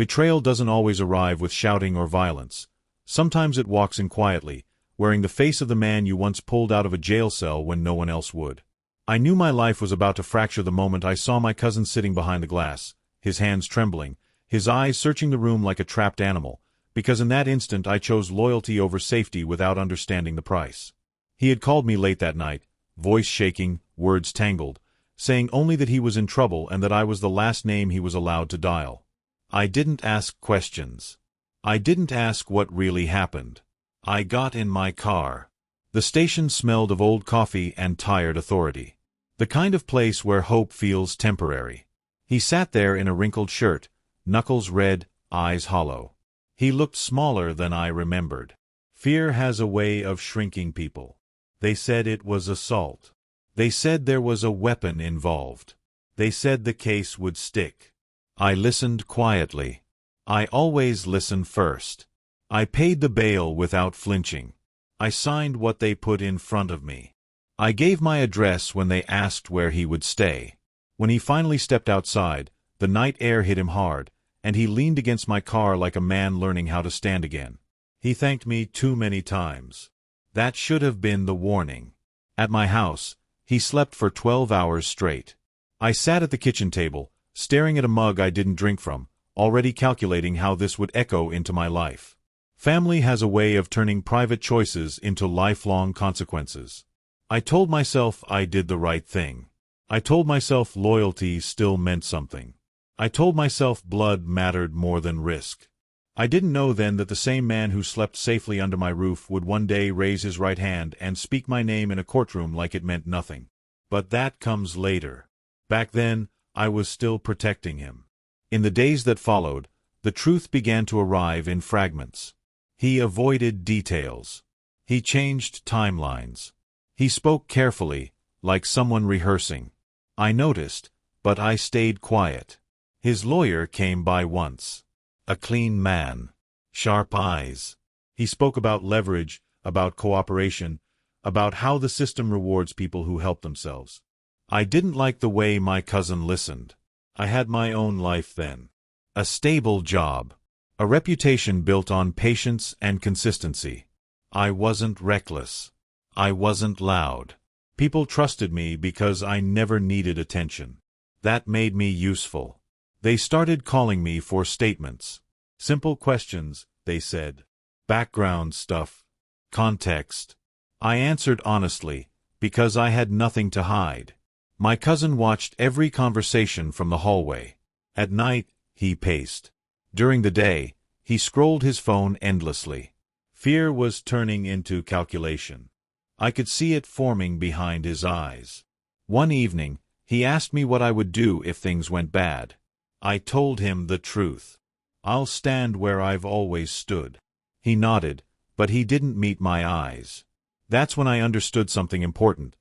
Betrayal doesn't always arrive with shouting or violence. Sometimes it walks in quietly, wearing the face of the man you once pulled out of a jail cell when no one else would. I knew my life was about to fracture the moment I saw my cousin sitting behind the glass, his hands trembling, his eyes searching the room like a trapped animal, because in that instant I chose loyalty over safety without understanding the price. He had called me late that night, voice shaking, words tangled, saying only that he was in trouble and that I was the last name he was allowed to dial. I didn't ask questions. I didn't ask what really happened. I got in my car. The station smelled of old coffee and tired authority. The kind of place where hope feels temporary. He sat there in a wrinkled shirt, knuckles red, eyes hollow. He looked smaller than I remembered. Fear has a way of shrinking people. They said it was assault. They said there was a weapon involved. They said the case would stick. I listened quietly. I always listen first. I paid the bail without flinching. I signed what they put in front of me. I gave my address when they asked where he would stay. When he finally stepped outside, the night air hit him hard, and he leaned against my car like a man learning how to stand again. He thanked me too many times. That should have been the warning. At my house, he slept for 12 hours straight. I sat at the kitchen table, staring at a mug I didn't drink from, already calculating how this would echo into my life. Family has a way of turning private choices into lifelong consequences. I told myself I did the right thing. I told myself loyalty still meant something. I told myself blood mattered more than risk. I didn't know then that the same man who slept safely under my roof would one day raise his right hand and speak my name in a courtroom like it meant nothing. But that comes later. Back then, I was still protecting him. In the days that followed, the truth began to arrive in fragments. He avoided details. He changed timelines. He spoke carefully, like someone rehearsing. I noticed, but I stayed quiet. His lawyer came by once. A clean man. Sharp eyes. He spoke about leverage, about cooperation, about how the system rewards people who help themselves. I didn't like the way my cousin listened. I had my own life then. A stable job. A reputation built on patience and consistency. I wasn't reckless. I wasn't loud. People trusted me because I never needed attention. That made me useful. They started calling me for statements. Simple questions, they said. Background stuff. Context. I answered honestly, because I had nothing to hide. My cousin watched every conversation from the hallway. At night, he paced. During the day, he scrolled his phone endlessly. Fear was turning into calculation. I could see it forming behind his eyes. One evening, he asked me what I would do if things went bad. I told him the truth. I'll stand where I've always stood. He nodded, but he didn't meet my eyes. That's when I understood something important.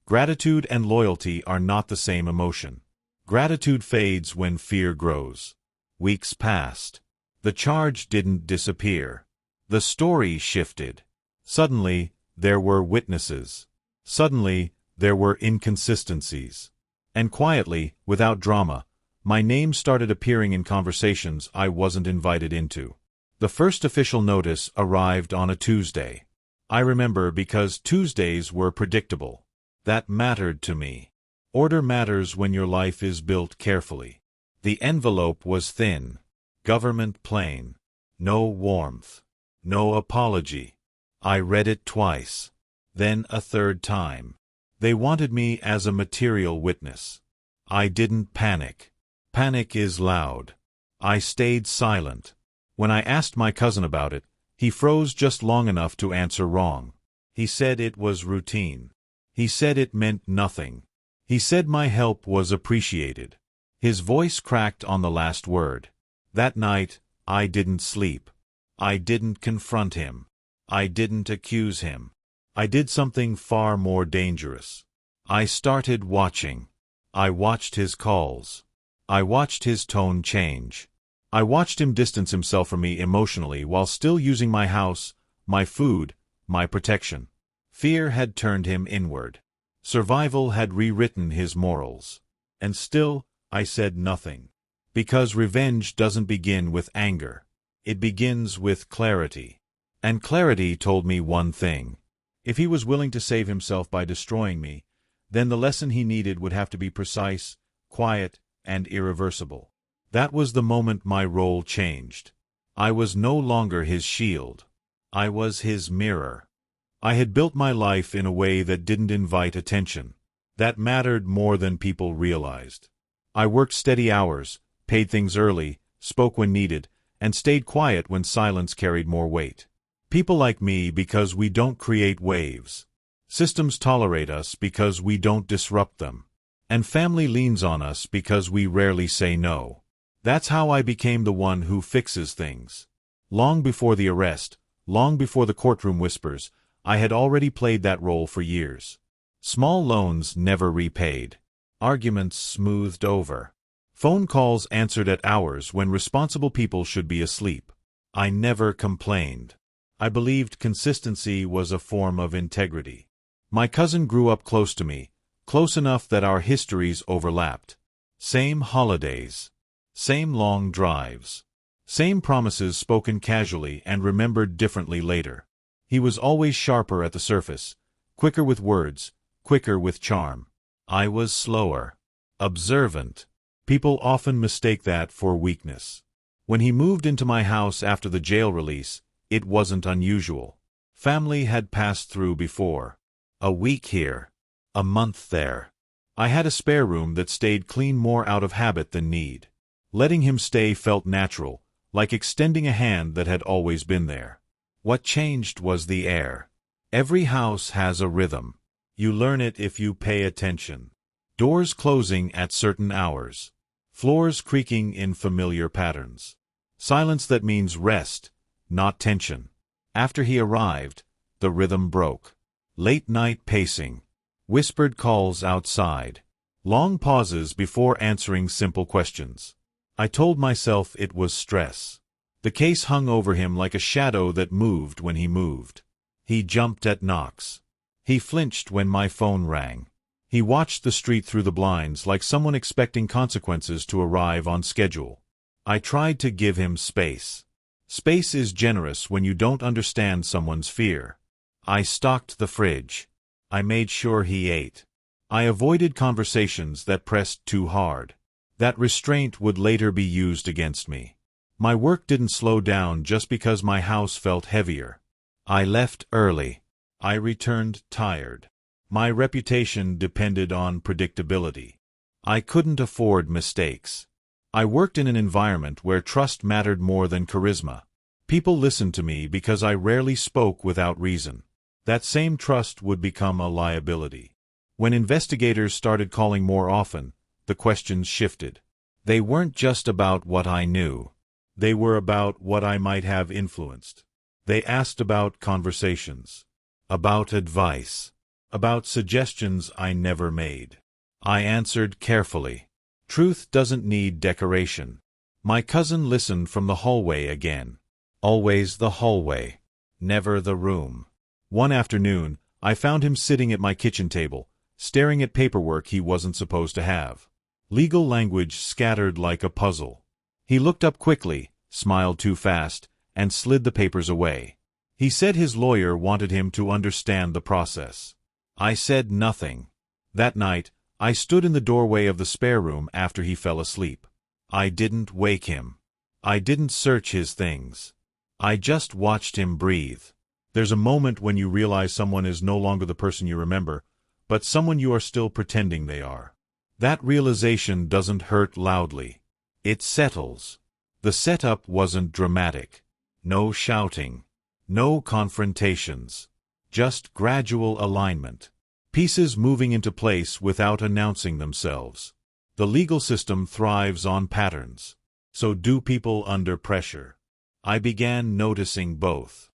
Gratitude and loyalty are not the same emotion. Gratitude fades when fear grows. Weeks passed. The charge didn't disappear. The story shifted. Suddenly, there were witnesses. Suddenly, there were inconsistencies. And quietly, without drama, my name started appearing in conversations I wasn't invited into. The first official notice arrived on a Tuesday. I remember because Tuesdays were predictable. That mattered to me. Order matters when your life is built carefully. The envelope was thin. Government plain. No warmth. No apology. I read it twice. Then a third time. They wanted me as a material witness. I didn't panic. Panic is loud. I stayed silent. When I asked my cousin about it, he froze just long enough to answer wrong. He said it was routine. He said it meant nothing. He said my help was appreciated. His voice cracked on the last word. That night, I didn't sleep. I didn't confront him. I didn't accuse him. I did something far more dangerous. I started watching. I watched his calls. I watched his tone change. I watched him distance himself from me emotionally while still using my house, my food, my protection. Fear had turned him inward. Survival had rewritten his morals. And still, I said nothing. Because revenge doesn't begin with anger. It begins with clarity. And clarity told me one thing. If he was willing to save himself by destroying me, then the lesson he needed would have to be precise, quiet, and irreversible. That was the moment my role changed. I was no longer his shield. I was his mirror. I had built my life in a way that didn't invite attention. That mattered more than people realized. I worked steady hours, paid things early, spoke when needed, and stayed quiet when silence carried more weight. People like me because we don't create waves. Systems tolerate us because we don't disrupt them. And family leans on us because we rarely say no. That's how I became the one who fixes things. Long before the arrest, long before the courtroom whispers, I had already played that role for years. Small loans never repaid. Arguments smoothed over. Phone calls answered at hours when responsible people should be asleep. I never complained. I believed consistency was a form of integrity. My cousin grew up close to me, close enough that our histories overlapped. Same holidays. Same long drives. Same promises spoken casually and remembered differently later. He was always sharper at the surface, quicker with words, quicker with charm. I was slower. Observant. People often mistake that for weakness. When he moved into my house after the jail release, it wasn't unusual. Family had passed through before. A week here. A month there. I had a spare room that stayed clean more out of habit than need. Letting him stay felt natural, like extending a hand that had always been there. What changed was the air. Every house has a rhythm. You learn it if you pay attention. Doors closing at certain hours. Floors creaking in familiar patterns. Silence that means rest, not tension. After he arrived, the rhythm broke. Late-night pacing. Whispered calls outside. Long pauses before answering simple questions. I told myself it was stress. The case hung over him like a shadow that moved when he moved. He jumped at knocks. He flinched when my phone rang. He watched the street through the blinds like someone expecting consequences to arrive on schedule. I tried to give him space. Space is generous when you don't understand someone's fear. I stocked the fridge. I made sure he ate. I avoided conversations that pressed too hard. That restraint would later be used against me. My work didn't slow down just because my house felt heavier. I left early. I returned tired. My reputation depended on predictability. I couldn't afford mistakes. I worked in an environment where trust mattered more than charisma. People listened to me because I rarely spoke without reason. That same trust would become a liability. When investigators started calling more often, the questions shifted. They weren't just about what I knew. They were about what I might have influenced. They asked about conversations, about advice, about suggestions I never made. I answered carefully. Truth doesn't need decoration. My cousin listened from the hallway again. Always the hallway, never the room. One afternoon, I found him sitting at my kitchen table, staring at paperwork he wasn't supposed to have. Legal language scattered like a puzzle. He looked up quickly, smiled too fast, and slid the papers away. He said his lawyer wanted him to understand the process. I said nothing. That night, I stood in the doorway of the spare room after he fell asleep. I didn't wake him. I didn't search his things. I just watched him breathe. There's a moment when you realize someone is no longer the person you remember, but someone you are still pretending they are. That realization doesn't hurt loudly. It settles. The setup wasn't dramatic. No shouting. No confrontations. Just gradual alignment. Pieces moving into place without announcing themselves. The legal system thrives on patterns. So do people under pressure. I began noticing both.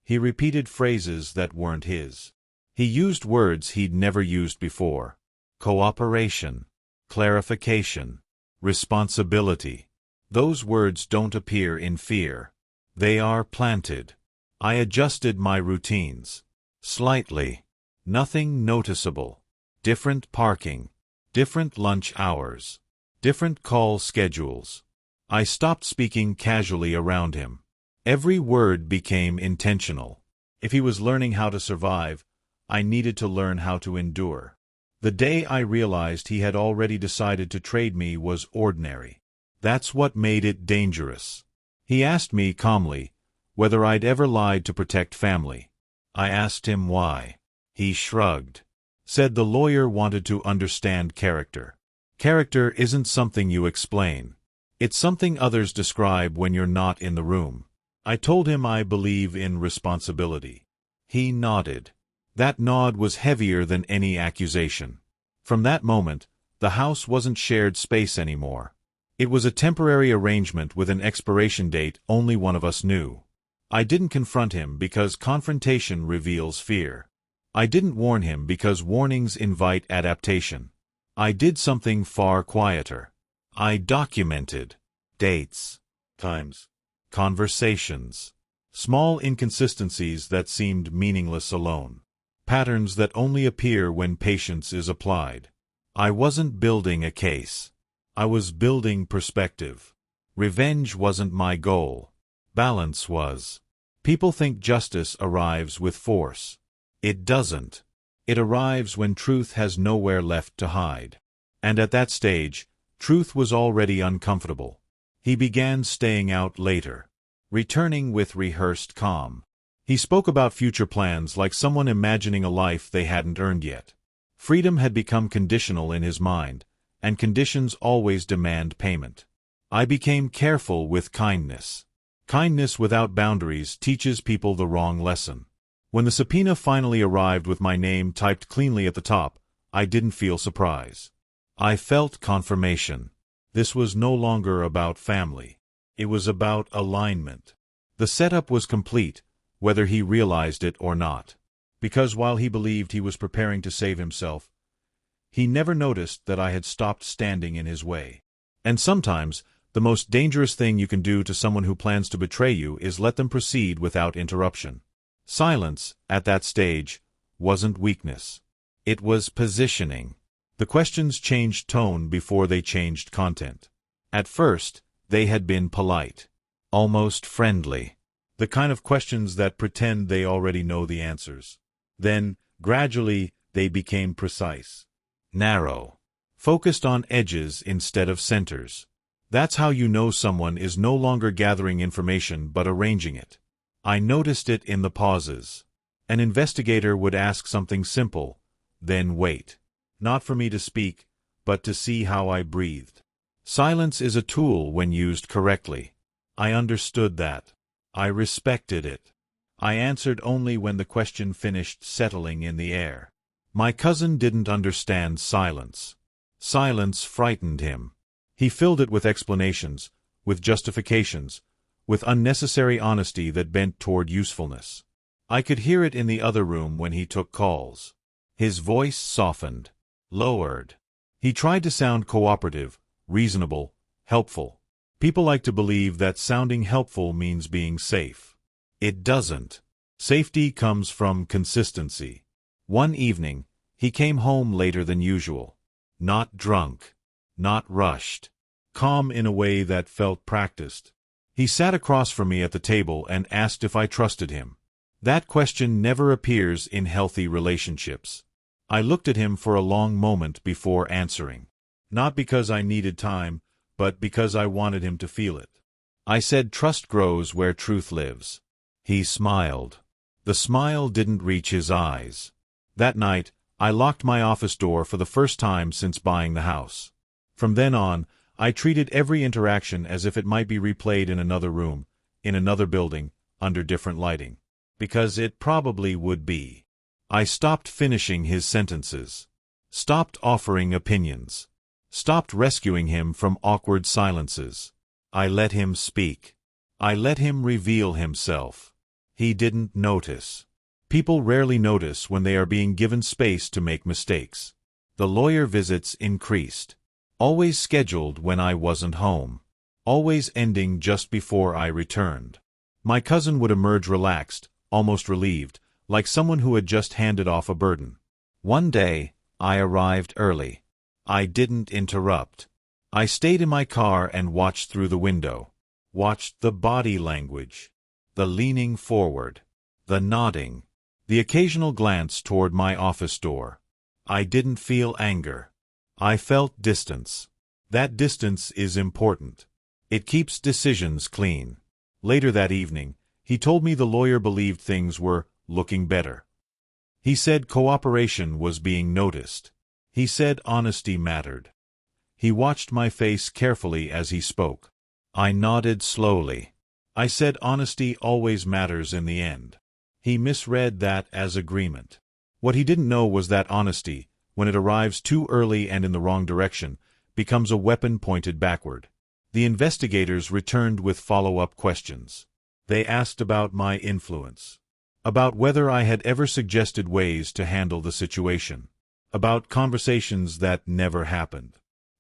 He repeated phrases that weren't his. He used words he'd never used before. Cooperation, clarification, responsibility. Those words don't appear in fear. They are planted. I adjusted my routines. Slightly. Nothing noticeable. Different parking. Different lunch hours. Different call schedules. I stopped speaking casually around him. Every word became intentional. If he was learning how to survive, I needed to learn how to endure. The day I realized he had already decided to trade me was ordinary. That's what made it dangerous. He asked me calmly whether I'd ever lied to protect family. I asked him why. He shrugged. Said the lawyer wanted to understand character. Character isn't something you explain. It's something others describe when you're not in the room. I told him I believe in responsibility. He nodded. That nod was heavier than any accusation. From that moment, the house wasn't shared space anymore. It was a temporary arrangement with an expiration date only one of us knew. I didn't confront him because confrontation reveals fear. I didn't warn him because warnings invite adaptation. I did something far quieter. I documented dates, times, conversations, small inconsistencies that seemed meaningless alone, patterns that only appear when patience is applied. I wasn't building a case. I was building perspective. Revenge wasn't my goal. Balance was. People think justice arrives with force. It doesn't. It arrives when truth has nowhere left to hide. And at that stage, truth was already uncomfortable. He began staying out later, returning with rehearsed calm. He spoke about future plans like someone imagining a life they hadn't earned yet. Freedom had become conditional in his mind, and conditions always demand payment. I became careful with kindness. Kindness without boundaries teaches people the wrong lesson. When the subpoena finally arrived with my name typed cleanly at the top, I didn't feel surprise. I felt confirmation. This was no longer about family. It was about alignment. The setup was complete, whether he realized it or not. Because while he believed he was preparing to save himself, he never noticed that I had stopped standing in his way. And sometimes, the most dangerous thing you can do to someone who plans to betray you is let them proceed without interruption. Silence, at that stage, wasn't weakness. It was positioning. The questions changed tone before they changed content. At first, they had been polite, almost friendly, the kind of questions that pretend they already know the answers. Then, gradually, they became precise, narrow, focused on edges instead of centers. That's how you know someone is no longer gathering information but arranging it. I noticed it in the pauses. An investigator would ask something simple, then wait. Not for me to speak, but to see how I breathed. Silence is a tool when used correctly. I understood that. I respected it. I answered only when the question finished settling in the air. My cousin didn't understand silence. Silence frightened him. He filled it with explanations, with justifications, with unnecessary honesty that bent toward usefulness. I could hear it in the other room when he took calls. His voice softened, lowered. He tried to sound cooperative, reasonable, helpful. People like to believe that sounding helpful means being safe. It doesn't. Safety comes from consistency. One evening, he came home later than usual. Not drunk, not rushed, calm in a way that felt practiced. He sat across from me at the table and asked if I trusted him. That question never appears in healthy relationships. I looked at him for a long moment before answering. Not because I needed time, but because I wanted him to feel it. I said trust grows where truth lives. He smiled. The smile didn't reach his eyes. That night, I locked my office door for the first time since buying the house. From then on, I treated every interaction as if it might be replayed in another room, in another building, under different lighting. Because it probably would be. I stopped finishing his sentences. Stopped offering opinions. Stopped rescuing him from awkward silences. I let him speak. I let him reveal himself. He didn't notice. People rarely notice when they are being given space to make mistakes. The lawyer visits increased. Always scheduled when I wasn't home. Always ending just before I returned. My cousin would emerge relaxed, almost relieved, like someone who had just handed off a burden. One day, I arrived early. I didn't interrupt. I stayed in my car and watched through the window. Watched the body language. The leaning forward. The nodding. The occasional glance toward my office door. I didn't feel anger. I felt distance. That distance is important. It keeps decisions clean. Later that evening, he told me the lawyer believed things were looking better. He said cooperation was being noticed. He said honesty mattered. He watched my face carefully as he spoke. I nodded slowly. I said honesty always matters in the end. He misread that as agreement. What he didn't know was that honesty, when it arrives too early and in the wrong direction, becomes a weapon pointed backward. The investigators returned with follow-up questions. They asked about my influence, about whether I had ever suggested ways to handle the situation, about conversations that never happened.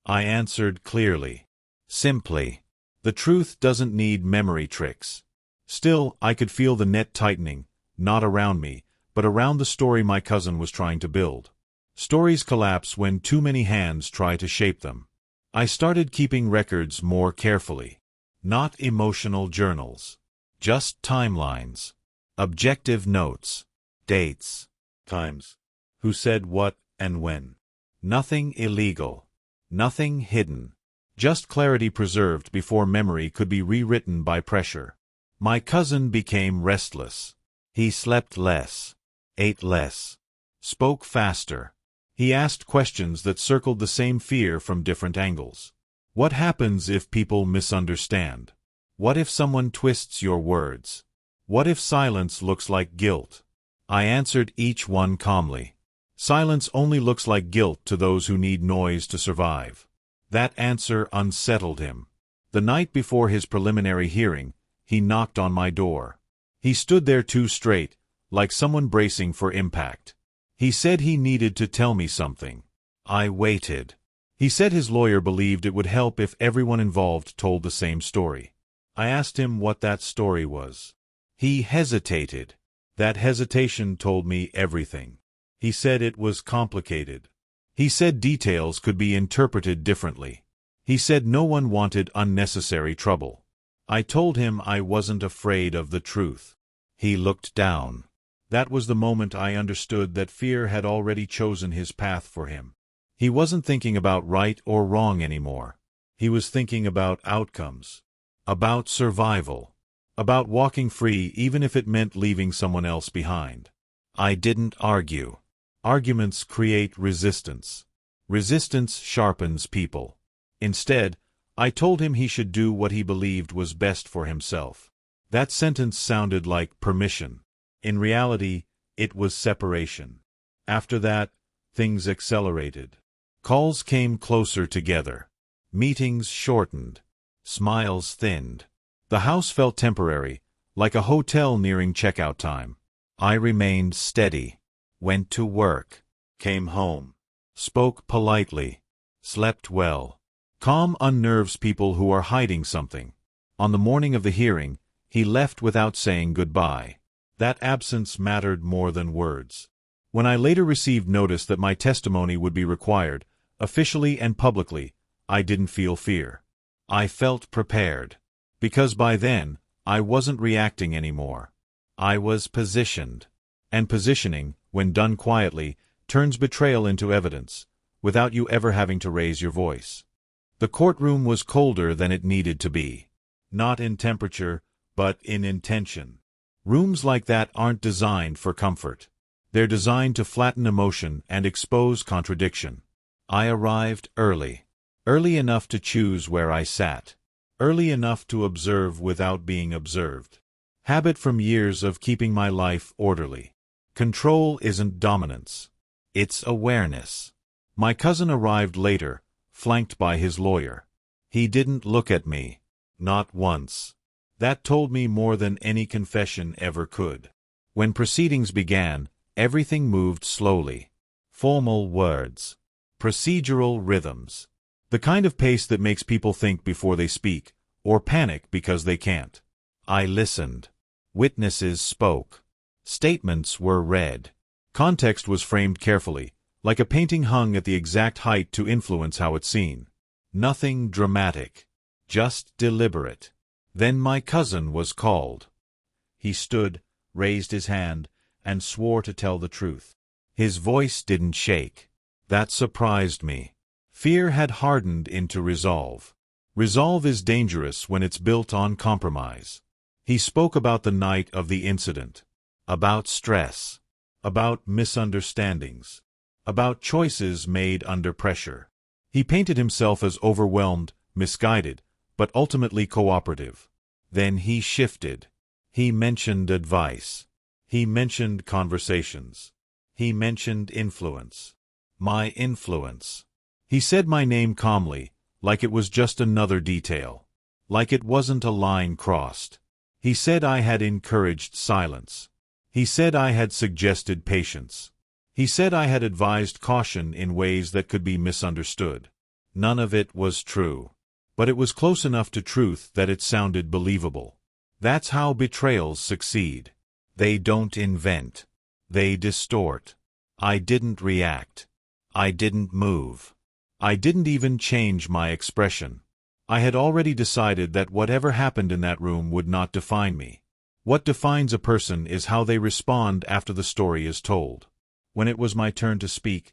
I answered clearly, simply. The truth doesn't need memory tricks. Still, I could feel the net tightening, not around me, but around the story my cousin was trying to build. Stories collapse when too many hands try to shape them. I started keeping records more carefully. Not emotional journals. Just timelines. Objective notes. Dates. Times. Who said what and when. Nothing illegal. Nothing hidden. Just clarity preserved before memory could be rewritten by pressure. My cousin became restless. He slept less. Ate less. Spoke faster. He asked questions that circled the same fear from different angles. What happens if people misunderstand? What if someone twists your words? What if silence looks like guilt? I answered each one calmly. Silence only looks like guilt to those who need noise to survive. That answer unsettled him. The night before his preliminary hearing, he knocked on my door. He stood there too straight, like someone bracing for impact. He said he needed to tell me something. I waited. He said his lawyer believed it would help if everyone involved told the same story. I asked him what that story was. He hesitated. That hesitation told me everything. He said it was complicated. He said details could be interpreted differently. He said no one wanted unnecessary trouble. I told him I wasn't afraid of the truth. He looked down. That was the moment I understood that fear had already chosen his path for him. He wasn't thinking about right or wrong anymore. He was thinking about outcomes. About survival. About walking free even if it meant leaving someone else behind. I didn't argue. Arguments create resistance. Resistance sharpens people. Instead, I told him he should do what he believed was best for himself. That sentence sounded like permission. In reality, it was separation. After that, things accelerated. Calls came closer together. Meetings shortened. Smiles thinned. The house felt temporary, like a hotel nearing checkout time. I remained steady. Went to work. Came home. Spoke politely. Slept well. Calm unnerves people who are hiding something. On the morning of the hearing, he left without saying goodbye. That absence mattered more than words. When I later received notice that my testimony would be required, officially and publicly, I didn't feel fear. I felt prepared. Because by then, I wasn't reacting anymore. I was positioned. And positioning, when done quietly, turns betrayal into evidence, without you ever having to raise your voice. The courtroom was colder than it needed to be. Not in temperature, but in intention. Rooms like that aren't designed for comfort. They're designed to flatten emotion and expose contradiction. I arrived early. Early enough to choose where I sat. Early enough to observe without being observed. Habit from years of keeping my life orderly. Control isn't dominance. It's awareness. My cousin arrived later, flanked by his lawyer. He didn't look at me. Not once. That told me more than any confession ever could. When proceedings began, everything moved slowly. Formal words. Procedural rhythms. The kind of pace that makes people think before they speak, or panic because they can't. I listened. Witnesses spoke. Statements were read. Context was framed carefully, like a painting hung at the exact height to influence how it's seen. Nothing dramatic. Just deliberate. Then my cousin was called. He stood, raised his hand, and swore to tell the truth. His voice didn't shake. That surprised me. Fear had hardened into resolve. Resolve is dangerous when it's built on compromise. He spoke about the night of the incident. About stress. About misunderstandings. About choices made under pressure. He painted himself as overwhelmed, misguided, but ultimately cooperative. Then he shifted. He mentioned advice. He mentioned conversations. He mentioned influence. My influence. He said my name calmly, like it was just another detail. Like it wasn't a line crossed. He said I had encouraged silence. He said I had suggested patience. He said I had advised caution in ways that could be misunderstood. None of it was true. But it was close enough to truth that it sounded believable. That's how betrayals succeed. They don't invent. They distort. I didn't react. I didn't move. I didn't even change my expression. I had already decided that whatever happened in that room would not define me. What defines a person is how they respond after the story is told. When it was my turn to speak,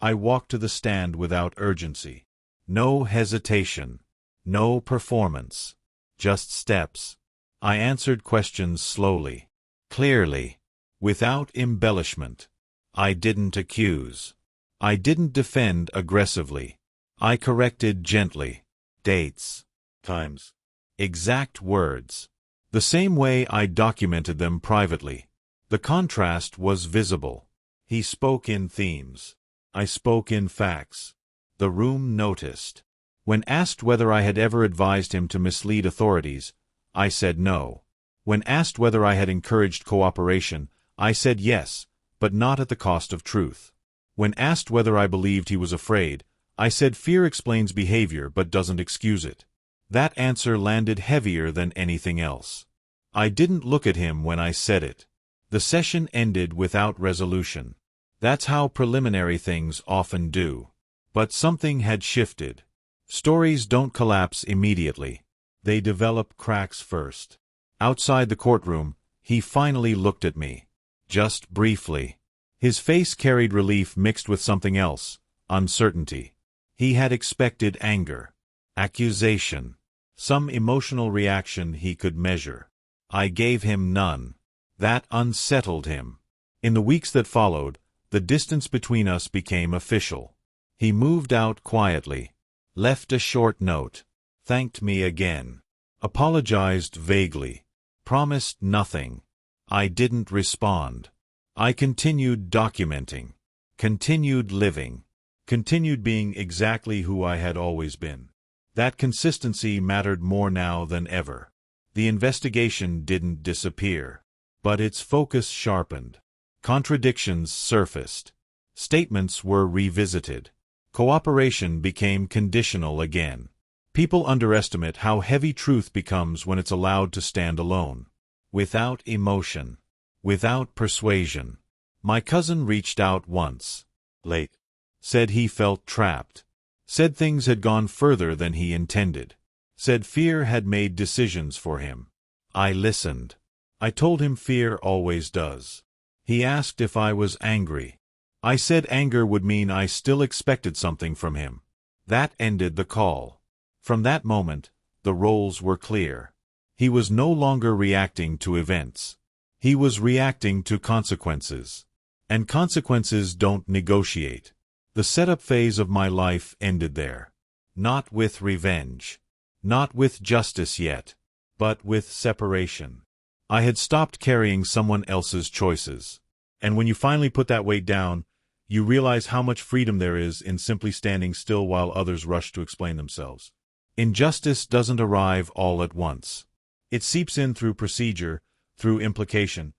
I walked to the stand without urgency. No hesitation. No performance. Just steps. I answered questions slowly. Clearly. Without embellishment. I didn't accuse. I didn't defend aggressively. I corrected gently. Dates. Times. Exact words. The same way I documented them privately. The contrast was visible. He spoke in themes. I spoke in facts. The room noticed. When asked whether I had ever advised him to mislead authorities, I said no. When asked whether I had encouraged cooperation, I said yes, but not at the cost of truth. When asked whether I believed he was afraid, I said fear explains behavior but doesn't excuse it. That answer landed heavier than anything else. I didn't look at him when I said it. The session ended without resolution. That's how preliminary things often do. But something had shifted. Stories don't collapse immediately. They develop cracks first. Outside the courtroom, he finally looked at me. Just briefly. His face carried relief mixed with something else, uncertainty. He had expected anger, accusation, some emotional reaction he could measure. I gave him none. That unsettled him. In the weeks that followed, the distance between us became official. He moved out quietly, left a short note, thanked me again, apologized vaguely, promised nothing. I didn't respond. I continued documenting, continued living, continued being exactly who I had always been. That consistency mattered more now than ever. The investigation didn't disappear, but its focus sharpened. Contradictions surfaced. Statements were revisited. Cooperation became conditional again. People underestimate how heavy truth becomes when it's allowed to stand alone. Without emotion. Without persuasion. My cousin reached out once. Late. Said he felt trapped. Said things had gone further than he intended. Said fear had made decisions for him. I listened. I told him fear always does. He asked if I was angry. I said anger would mean I still expected something from him. That ended the call. From that moment, the roles were clear. He was no longer reacting to events. He was reacting to consequences. And consequences don't negotiate. The setup phase of my life ended there. Not with revenge. Not with justice yet. But with separation. I had stopped carrying someone else's choices. And when you finally put that weight down, you realize how much freedom there is in simply standing still while others rush to explain themselves. Injustice doesn't arrive all at once. It seeps in through procedure, through implication,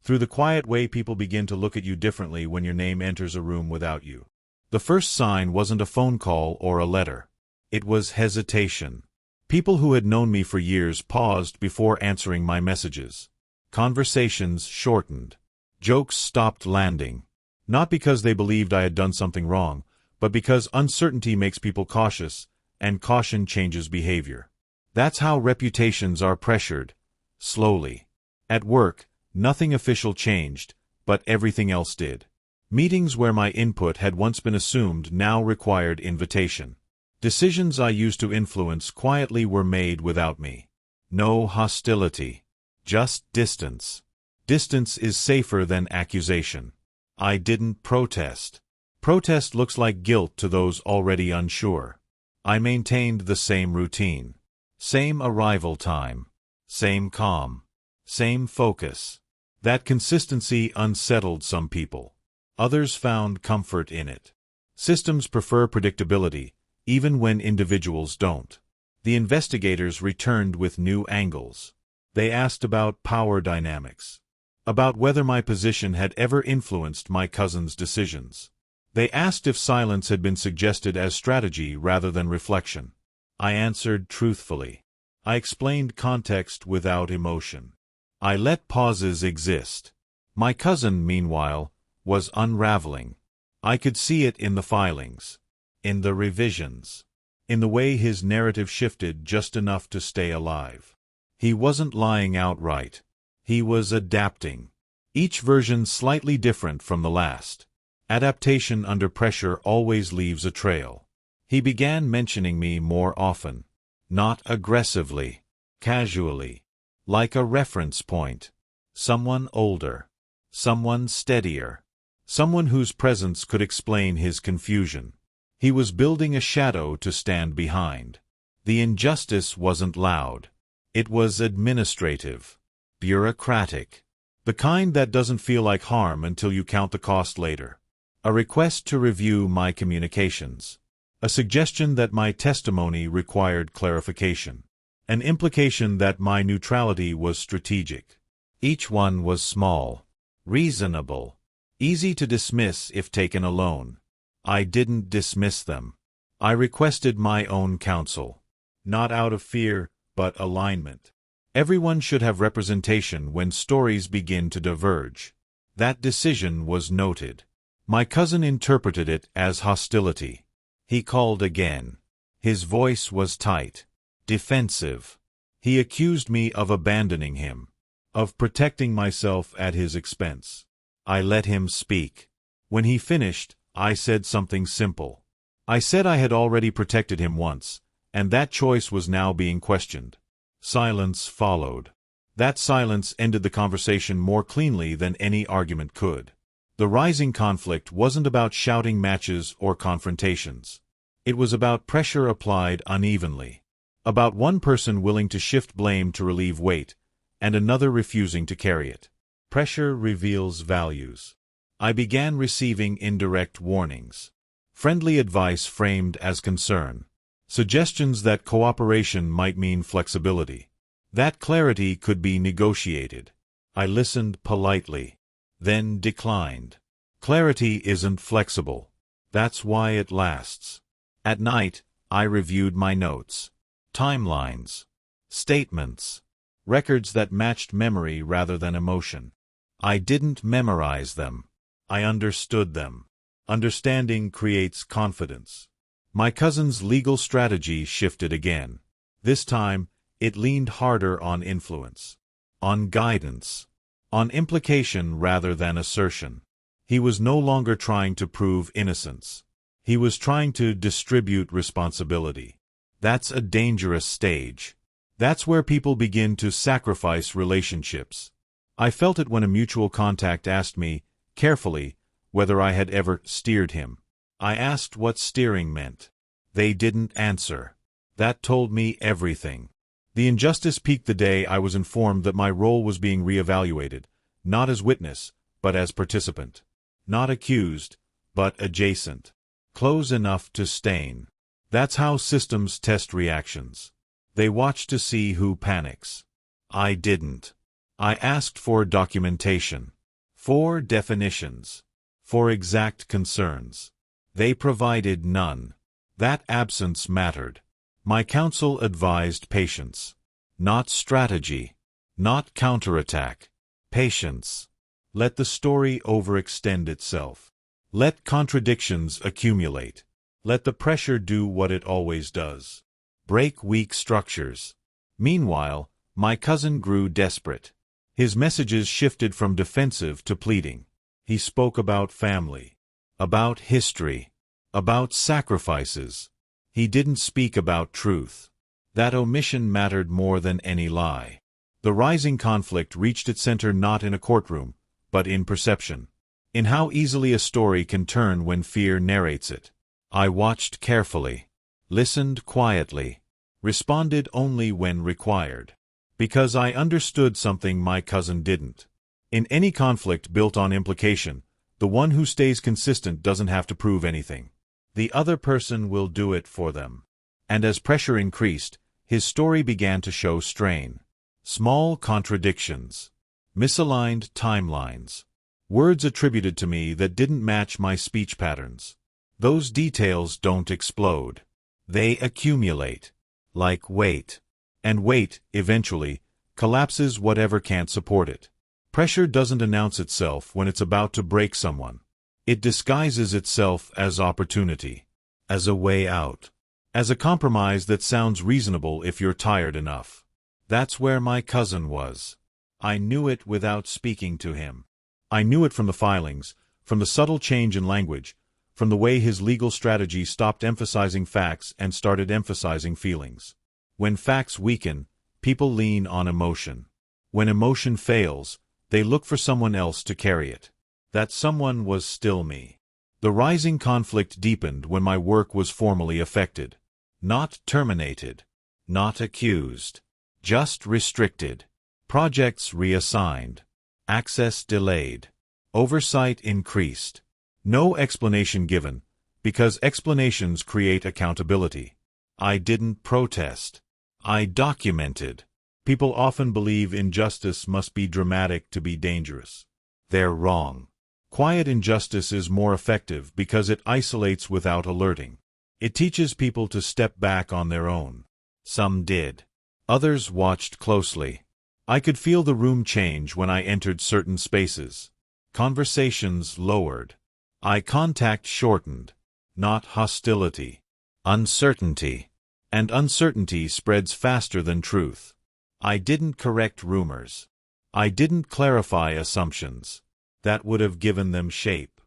through the quiet way people begin to look at you differently when your name enters a room without you. The first sign wasn't a phone call or a letter. It was hesitation. People who had known me for years paused before answering my messages. Conversations shortened. Jokes stopped landing. Not because they believed I had done something wrong, but because uncertainty makes people cautious, and caution changes behavior. That's how reputations are pressured, slowly. At work, nothing official changed, but everything else did. Meetings where my input had once been assumed now required invitation. Decisions I used to influence quietly were made without me. No hostility. Just distance. Distance is safer than accusation. I didn't protest. Protest looks like guilt to those already unsure. I maintained the same routine. Same arrival time. Same calm. Same focus. That consistency unsettled some people. Others found comfort in it. Systems prefer predictability, even when individuals don't. The investigators returned with new angles. They asked about power dynamics, about whether my position had ever influenced my cousin's decisions. They asked if silence had been suggested as strategy rather than reflection. I answered truthfully. I explained context without emotion. I let pauses exist. My cousin, meanwhile, was unraveling. I could see it in the filings, in the revisions, in the way his narrative shifted just enough to stay alive. He wasn't lying outright. He was adapting. Each version slightly different from the last. Adaptation under pressure always leaves a trail. He began mentioning me more often. Not aggressively, casually, like a reference point. Someone older. Someone steadier. Someone whose presence could explain his confusion. He was building a shadow to stand behind. The injustice wasn't loud. It was administrative, bureaucratic, the kind that doesn't feel like harm until you count the cost later. A request to review my communications. A suggestion that my testimony required clarification. An implication that my neutrality was strategic. Each one was small, reasonable, easy to dismiss if taken alone. I didn't dismiss them. I requested my own counsel. Not out of fear, but alignment. Everyone should have representation when stories begin to diverge. That decision was noted. My cousin interpreted it as hostility. He called again. His voice was tight, defensive. He accused me of abandoning him, of protecting myself at his expense. I let him speak. When he finished, I said something simple. I said I had already protected him once, and that choice was now being questioned. Silence followed. That silence ended the conversation more cleanly than any argument could. The rising conflict wasn't about shouting matches or confrontations. It was about pressure applied unevenly. About one person willing to shift blame to relieve weight, and another refusing to carry it. Pressure reveals values. I began receiving indirect warnings. Friendly advice framed as concern. Suggestions that cooperation might mean flexibility. That clarity could be negotiated. I listened politely, then declined. Clarity isn't flexible. That's why it lasts. At night, I reviewed my notes. Timelines. Statements. Records that matched memory rather than emotion. I didn't memorize them. I understood them. Understanding creates confidence. My cousin's legal strategy shifted again. This time, it leaned harder on influence, on guidance, on implication rather than assertion. He was no longer trying to prove innocence. He was trying to distribute responsibility. That's a dangerous stage. That's where people begin to sacrifice relationships. I felt it when a mutual contact asked me, carefully, whether I had ever steered him. I asked what steering meant. They didn't answer. That told me everything. The injustice peaked the day I was informed that my role was being reevaluated, not as witness, but as participant. Not accused, but adjacent. Close enough to stain. That's how systems test reactions. They watch to see who panics. I didn't. I asked for documentation, for definitions, for exact concerns. They provided none. That absence mattered. My counsel advised patience. Not strategy. Not counterattack. Patience. Let the story overextend itself. Let contradictions accumulate. Let the pressure do what it always does. Break weak structures. Meanwhile, my cousin grew desperate. His messages shifted from defensive to pleading. He spoke about family, about history, about sacrifices. He didn't speak about truth. That omission mattered more than any lie. The rising conflict reached its center not in a courtroom, but in perception. In how easily a story can turn when fear narrates it. I watched carefully, listened quietly, responded only when required. Because I understood something my cousin didn't. In any conflict built on implication, the one who stays consistent doesn't have to prove anything. The other person will do it for them. And as pressure increased, his story began to show strain. Small contradictions. Misaligned timelines. Words attributed to me that didn't match my speech patterns. Those details don't explode. They accumulate. Like weight. And weight, eventually, collapses whatever can't support it. Pressure doesn't announce itself when it's about to break someone. It disguises itself as opportunity, as a way out, as a compromise that sounds reasonable if you're tired enough. That's where my cousin was. I knew it without speaking to him. I knew it from the filings, from the subtle change in language, from the way his legal strategy stopped emphasizing facts and started emphasizing feelings. When facts weaken, people lean on emotion. When emotion fails, they look for someone else to carry it. That someone was still me. The rising conflict deepened when my work was formally affected. Not terminated. Not accused. Just restricted. Projects reassigned. Access delayed. Oversight increased. No explanation given, because explanations create accountability. I didn't protest. I documented. People often believe injustice must be dramatic to be dangerous. They're wrong. Quiet injustice is more effective because it isolates without alerting. It teaches people to step back on their own. Some did. Others watched closely. I could feel the room change when I entered certain spaces. Conversations lowered. Eye contact shortened. Not hostility. Uncertainty. And uncertainty spreads faster than truth. I didn't correct rumors. I didn't clarify assumptions. That would have given them shape.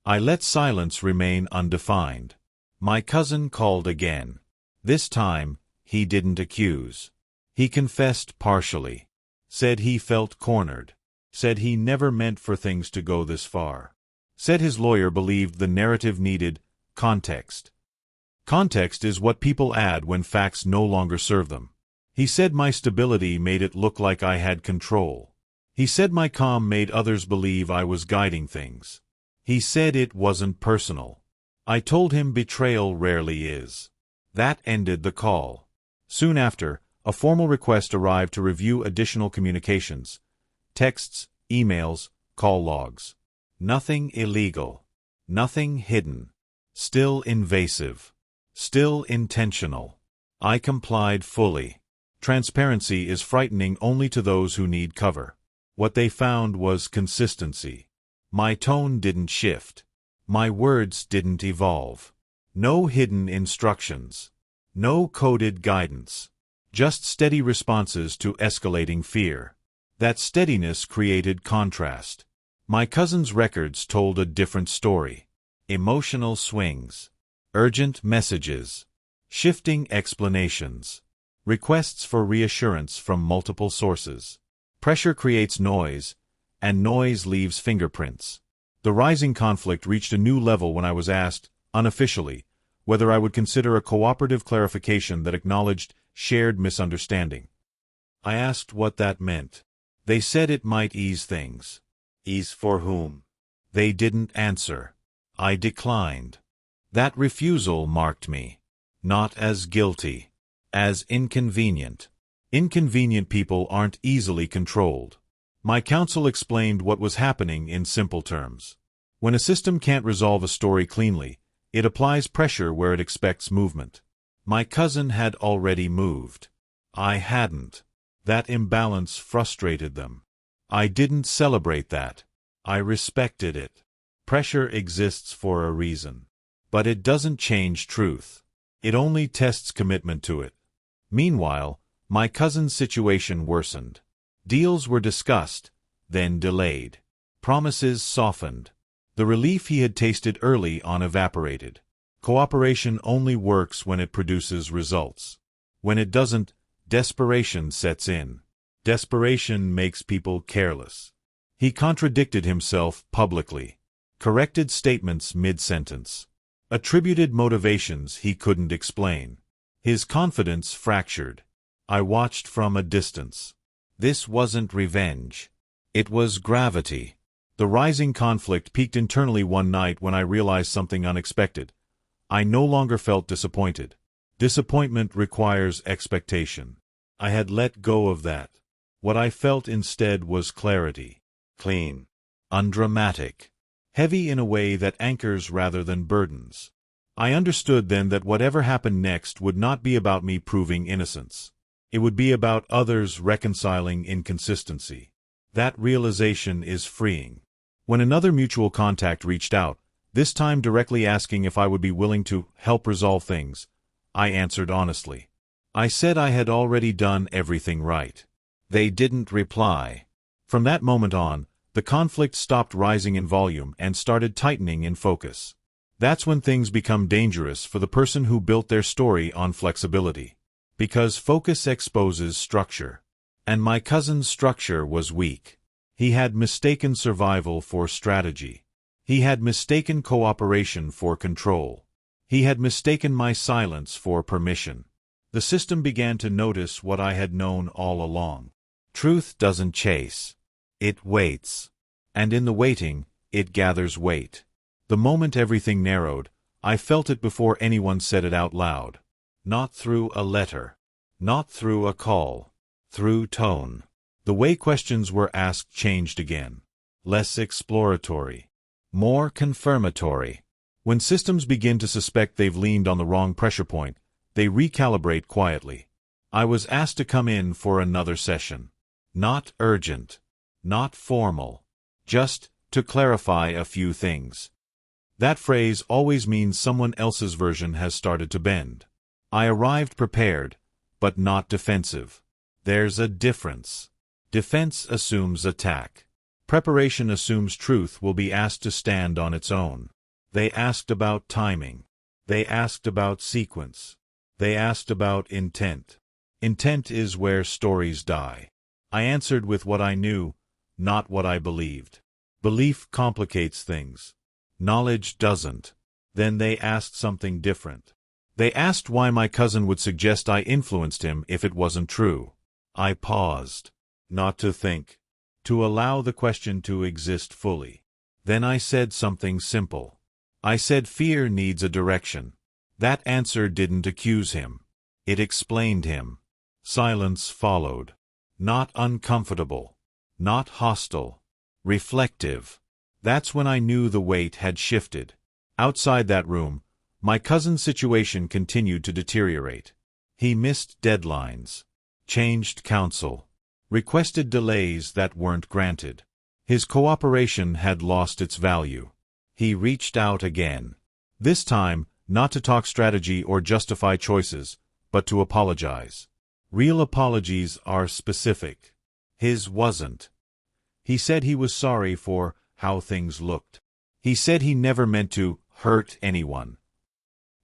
I let silence remain undefined. My cousin called again. This time, he didn't accuse. He confessed partially. Said he felt cornered. Said he never meant for things to go this far. Said his lawyer believed the narrative needed context. Context is what people add when facts no longer serve them. He said my stability made it look like I had control. He said my calm made others believe I was guiding things. He said it wasn't personal. I told him betrayal rarely is. That ended the call. Soon after, a formal request arrived to review additional communications. Texts, emails, call logs. Nothing illegal. Nothing hidden. Still invasive. Still intentional. I complied fully. Transparency is frightening only to those who need cover. What they found was consistency. My tone didn't shift. My words didn't evolve. No hidden instructions. No coded guidance. Just steady responses to escalating fear. That steadiness created contrast. My cousin's records told a different story. Emotional swings. Urgent messages. Shifting explanations. Requests for reassurance from multiple sources. Pressure creates noise, and noise leaves fingerprints. The rising conflict reached a new level when I was asked, unofficially, whether I would consider a cooperative clarification that acknowledged shared misunderstanding. I asked what that meant. They said it might ease things. Ease for whom? They didn't answer. I declined. That refusal marked me. Not as guilty. As inconvenient. Inconvenient people aren't easily controlled. My counsel explained what was happening in simple terms. When a system can't resolve a story cleanly, it applies pressure where it expects movement. My cousin had already moved. I hadn't. That imbalance frustrated them. I didn't celebrate that. I respected it. Pressure exists for a reason. But it doesn't change truth. It only tests commitment to it. Meanwhile, my cousin's situation worsened. Deals were discussed, then delayed. Promises softened. The relief he had tasted early on evaporated. Cooperation only works when it produces results. When it doesn't, desperation sets in. Desperation makes people careless. He contradicted himself publicly. Corrected statements mid-sentence. Attributed motivations he couldn't explain. His confidence fractured. I watched from a distance. This wasn't revenge. It was gravity. The rising conflict peaked internally one night when I realized something unexpected. I no longer felt disappointed. Disappointment requires expectation. I had let go of that. What I felt instead was clarity. Clean. Undramatic. Heavy in a way that anchors rather than burdens. I understood then that whatever happened next would not be about me proving innocence. It would be about others reconciling inconsistency. That realization is freeing. When another mutual contact reached out, this time directly asking if I would be willing to help resolve things, I answered honestly. I said I had already done everything right. They didn't reply. From that moment on, the conflict stopped rising in volume and started tightening in focus. That's when things become dangerous for the person who built their story on flexibility. Because focus exposes structure. And my cousin's structure was weak. He had mistaken survival for strategy. He had mistaken cooperation for control. He had mistaken my silence for permission. The system began to notice what I had known all along. Truth doesn't chase. It waits. And in the waiting, it gathers weight. The moment everything narrowed, I felt it before anyone said it out loud. Not through a letter. Not through a call. Through tone. The way questions were asked changed again. Less exploratory. More confirmatory. When systems begin to suspect they've leaned on the wrong pressure point, they recalibrate quietly. I was asked to come in for another session. Not urgent. Not formal. Just to clarify a few things. That phrase always means someone else's version has started to bend. I arrived prepared, but not defensive. There's a difference. Defense assumes attack. Preparation assumes truth will be asked to stand on its own. They asked about timing. They asked about sequence. They asked about intent. Intent is where stories die. I answered with what I knew, not what I believed. Belief complicates things. Knowledge doesn't. Then they asked something different. They asked why my cousin would suggest I influenced him if it wasn't true. I paused. Not to think. To allow the question to exist fully. Then I said something simple. I said fear needs a direction. That answer didn't accuse him. It explained him. Silence followed. Not uncomfortable. Not hostile. Reflective. That's when I knew the weight had shifted. Outside that room, my cousin's situation continued to deteriorate. He missed deadlines. Changed counsel. Requested delays that weren't granted. His cooperation had lost its value. He reached out again. This time, not to talk strategy or justify choices, but to apologize. Real apologies are specific. His wasn't. He said he was sorry for how things looked. He said he never meant to hurt anyone.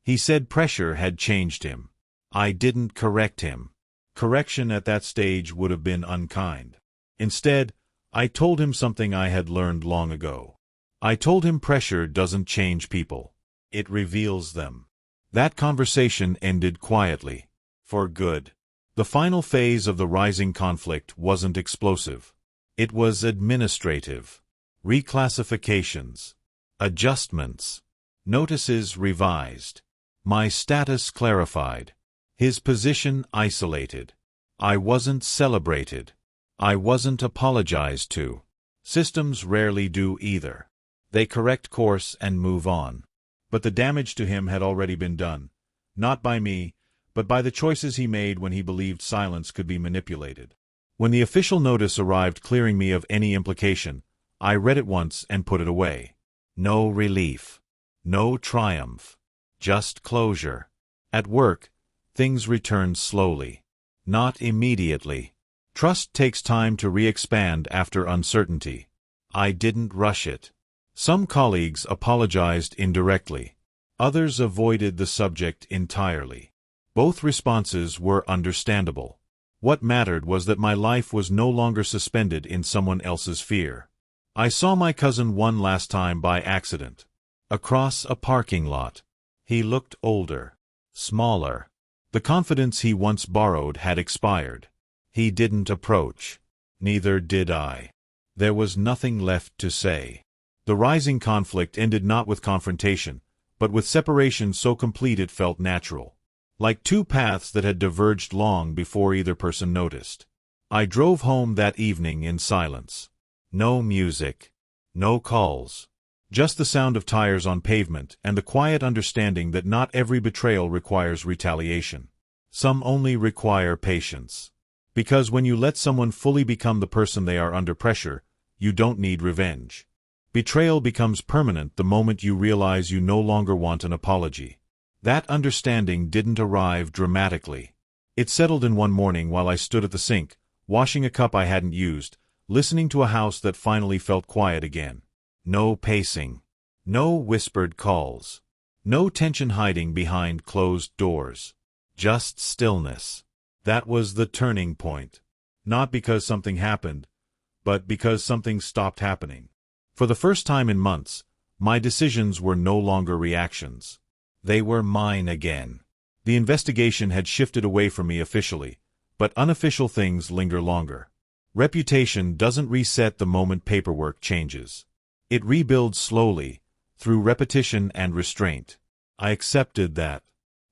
He said pressure had changed him. I didn't correct him. Correction at that stage would have been unkind. Instead, I told him something I had learned long ago. I told him pressure doesn't change people. It reveals them. That conversation ended quietly. For good. The final phase of the rising conflict wasn't explosive. It was administrative. Reclassifications. Adjustments. Notices revised. My status clarified. His position isolated. I wasn't celebrated. I wasn't apologized to. Systems rarely do either. They correct course and move on. But the damage to him had already been done. Not by me, but by the choices he made when he believed silence could be manipulated. When the official notice arrived clearing me of any implication, I read it once and put it away. No relief. No triumph. just closure. At work, things returned slowly. Not immediately. Trust takes time to re-expand after uncertainty. I didn't rush it. Some colleagues apologized indirectly. Others avoided the subject entirely. Both responses were understandable. What mattered was that my life was no longer suspended in someone else's fear. I saw my cousin one last time by accident. Across a parking lot. He looked older. Smaller. The confidence he once borrowed had expired. He didn't approach. Neither did I. There was nothing left to say. The rising conflict ended not with confrontation, but with separation so complete it felt natural. Like two paths that had diverged long before either person noticed. I drove home that evening in silence. No music. No calls. Just the sound of tires on pavement and the quiet understanding that not every betrayal requires retaliation. Some only require patience. Because when you let someone fully become the person they are under pressure, you don't need revenge. Betrayal becomes permanent the moment you realize you no longer want an apology. That understanding didn't arrive dramatically. It settled in one morning while I stood at the sink, washing a cup I hadn't used, listening to a house that finally felt quiet again. No pacing. No whispered calls. No tension hiding behind closed doors. Just stillness. That was the turning point. Not because something happened, but because something stopped happening. For the first time in months, my decisions were no longer reactions. They were mine again. The investigation had shifted away from me officially, but unofficial things linger longer. Reputation doesn't reset the moment paperwork changes. It rebuilds slowly, through repetition and restraint. I accepted that.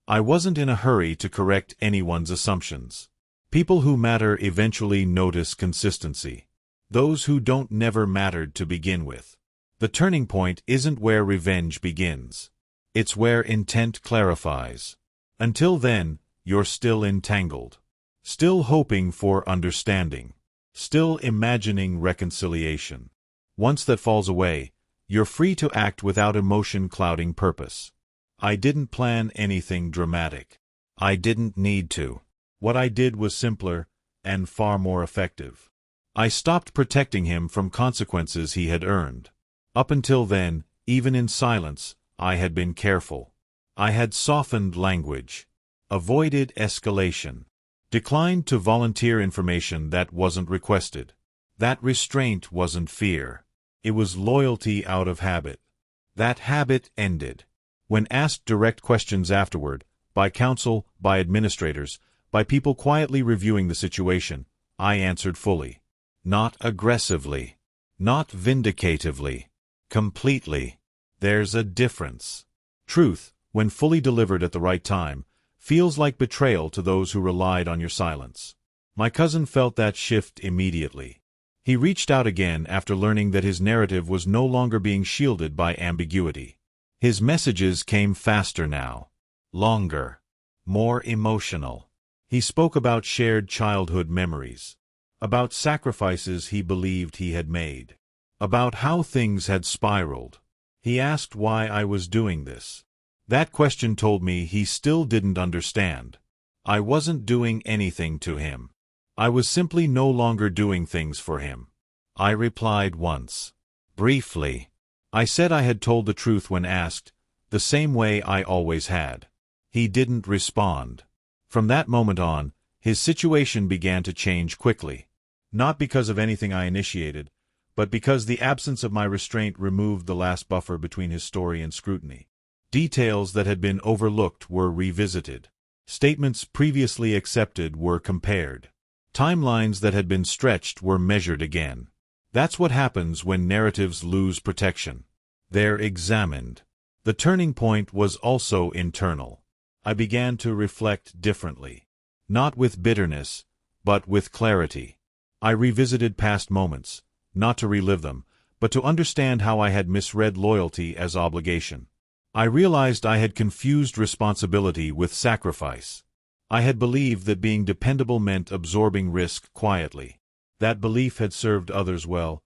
I wasn't in a hurry to correct anyone's assumptions. People who matter eventually notice consistency. Those who don't never mattered to begin with. The turning point isn't where revenge begins. It's where intent clarifies. Until then, you're still entangled. Still hoping for understanding. Still imagining reconciliation. Once that falls away, you're free to act without emotion clouding purpose. I didn't plan anything dramatic. I didn't need to. What I did was simpler and far more effective. I stopped protecting him from consequences he had earned. Up until then, even in silence, I had been careful. I had softened language, avoided escalation, declined to volunteer information that wasn't requested. That restraint wasn't fear. It was loyalty out of habit. That habit ended. When asked direct questions afterward, by counsel, by administrators, by people quietly reviewing the situation, I answered fully. Not aggressively. Not vindicatively. Completely. There's a difference. Truth, when fully delivered at the right time, feels like betrayal to those who relied on your silence. My cousin felt that shift immediately. He reached out again after learning that his narrative was no longer being shielded by ambiguity. His messages came faster now. Longer. More emotional. He spoke about shared childhood memories. About sacrifices he believed he had made. About how things had spiraled. He asked why I was doing this. That question told me he still didn't understand. I wasn't doing anything to him. I was simply no longer doing things for him. I replied once. Briefly. I said I had told the truth when asked, the same way I always had. He didn't respond. From that moment on, his situation began to change quickly. Not because of anything I initiated, but because the absence of my restraint removed the last buffer between his story and scrutiny. Details that had been overlooked were revisited. Statements previously accepted were compared. Timelines that had been stretched were measured again. That's what happens when narratives lose protection. They're examined. The turning point was also internal. I began to reflect differently. Not with bitterness, but with clarity. I revisited past moments, not to relive them, but to understand how I had misread loyalty as obligation. I realized I had confused responsibility with sacrifice. I had believed that being dependable meant absorbing risk quietly. That belief had served others well,